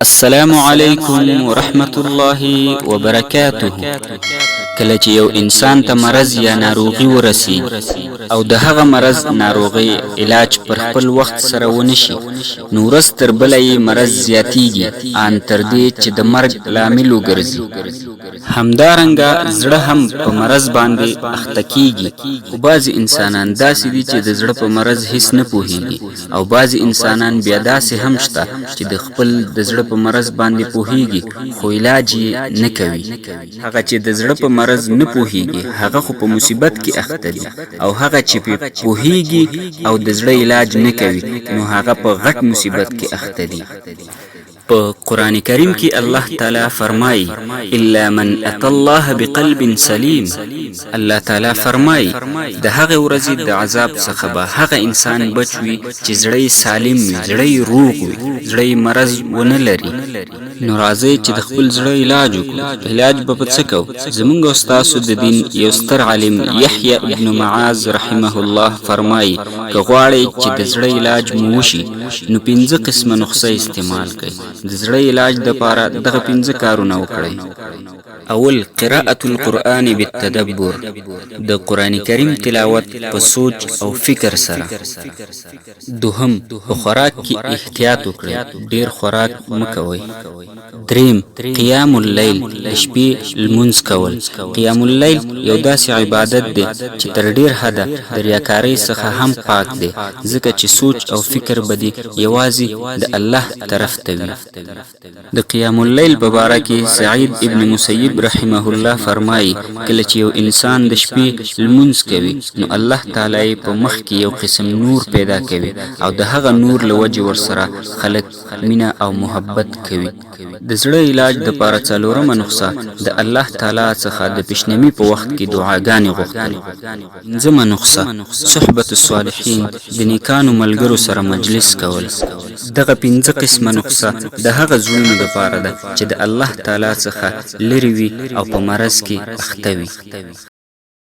السلام علیکم ورحمت الله وبرکاته. کله چې یو انسان ته مرض یا ناروغي ورسی او د هغه مرض ناروغي علاج پر خپل وخت سره ونشي، نو ورځ تر بله یې مرض زیاتیږي ان تر دې چې د مرګ لامل وګرځي. همدارنګه زړه هم په مرض باندې اخته کیږي. خو بعضې انسانان داسې دي چې د زړه په مرض هیڅ نه پوهیږي، او بعضې انسانان بیا داسې هم شته چې د خپل د زړه په مرض باندې پوهیږي خو علاج یې نه کوي. هغه چې د زړه په مرض نه پوهیږي هغه خو په مصیبت کې اخته دي، او هغه چې په پوهیږي او د زړه علاج نه کوي نو هغه په غټ مصیبت کې اخته دي. په قرآن کریم کې الله تعالی فرمایي الا من اتى الله بقلب سلیم. الله تعالی فرمایي د هغه ورځې د عذاب څخه به هغه انسان بچ وي چې زړه سالم وي، زړه روغ وي، زړه مرض ونه لري. نو راځئ چې د خپل زړه علاج وکړو. علاج به په څه کوو؟ زمونږ او ستاسو د دین یو ستر عالم یحیی ابن معاذ رحمه الله فرمایي که غواړئ چې د زړه علاج مو وشي نو 5 قسمه نسخه استعمال کړئ. د زړه علاج دپاره دغه 5 کارونه وکړئ. اول، قراءة القرآن بالتدبر، د قرآن کریم تلاوت په سوچ او فکر سره. دوهم، په خوراک کې احتیاط وکړئ، ډیر خوراک مکوئ. دریم، قیام اللیل، د شپې لمونځ کول. قیام اللیل یو داسې عبادت دی چې تر ډیر حده د ریاکارۍ څخه هم پاک دی، ځکه چې سوچ او فکر به دې یوازې د الله طرف ته وي. د قیام اللیل په باره کې سعید ابن مسیب رحمه الله فرمایي کله چې یو انسان د شپې لمونځ کوي نو الله تعالی په مخ کې یو قسم نور پیدا کوي، او د هغه نور له وجې ورسره خلک مینه او محبت کوي. د زړه علاج دپاره څلورمه نسخه د الله تعالی څخه د پیشنمي په وخت کې دعاګانې غوښتل. پنځمه نسخه صحبت الصالحین، د نیکانو ملګرو سره مجلس کول. دغه 5 قسمه نسخه د هغه زړونو دپاره ده چې د الله تعالی څخه لرې وي او په مرض کې اخته وي.